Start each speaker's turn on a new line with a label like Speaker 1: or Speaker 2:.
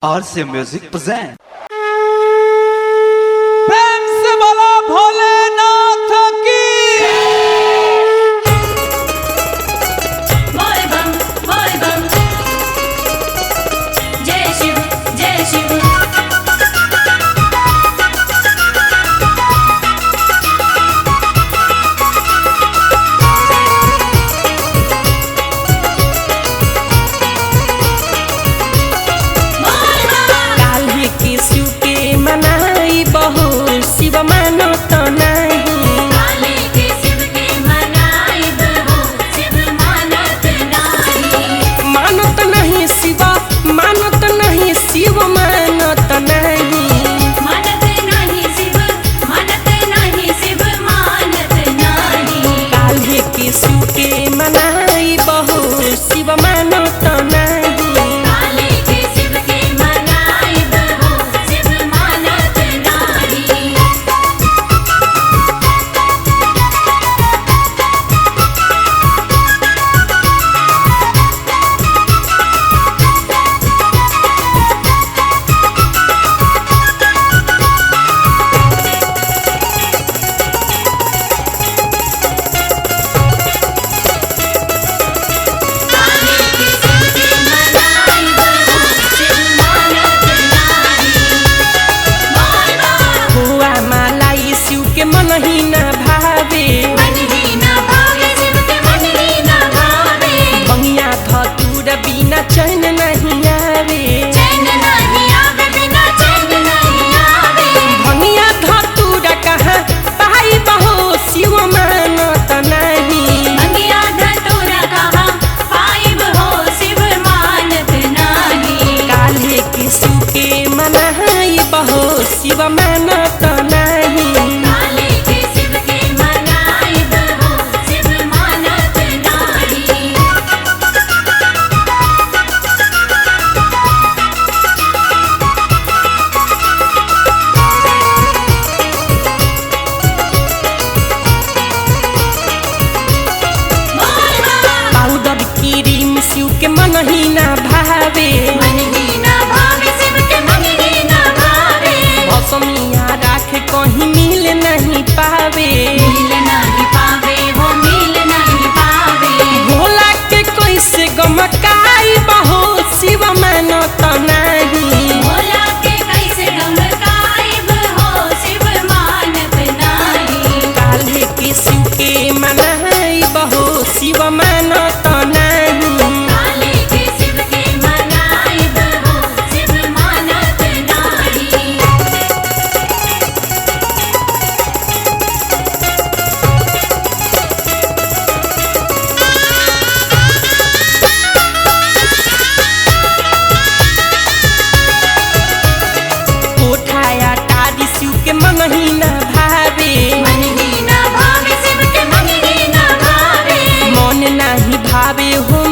Speaker 1: RC Music present।
Speaker 2: प्रेम से बोला भोलेनाथ की।
Speaker 3: बोल बम जय शिव जय शिव।
Speaker 4: चैन नहीं आवे,
Speaker 3: चैन नहीं आवे, बिना चैन नहीं आवे।
Speaker 4: भंगिया धतूरा कहाँ पाई बहो शिव मानत नहीं।
Speaker 3: भंगिया धतूरा कहाँ पाइब हो शिव मानत नहीं।
Speaker 4: काल्हे के सुके मनाई बहो शिव मानत नहीं।
Speaker 3: काले के शिव के मनाइब हो शिव मानत नहीं।
Speaker 4: पाउडर क्रीम शिव के मन ही ना भावे,
Speaker 3: मन ही ना भावे शिव के मन ही ना भावे।
Speaker 4: भसमिया राख कहीं मिल नहीं पावे।
Speaker 3: मिल नहीं पावे हो मिल नहीं पावे।
Speaker 4: भोला के कैसे गमकाई बहो शिव मानत नहीं।
Speaker 3: भोला के कैसे गमकाइब हो शिव मानत नहीं।
Speaker 4: काल्हे के शिव के मनाई बहो शिव मानत नहीं।
Speaker 3: काले के शिव के मनाइब हो शिव मानत नहीं।
Speaker 4: कोठाया टारी शिव के मन ही ना भावे।
Speaker 3: मन ही ना भावे शिव के मन ही ना भावे।
Speaker 4: मन नहीं भावे हो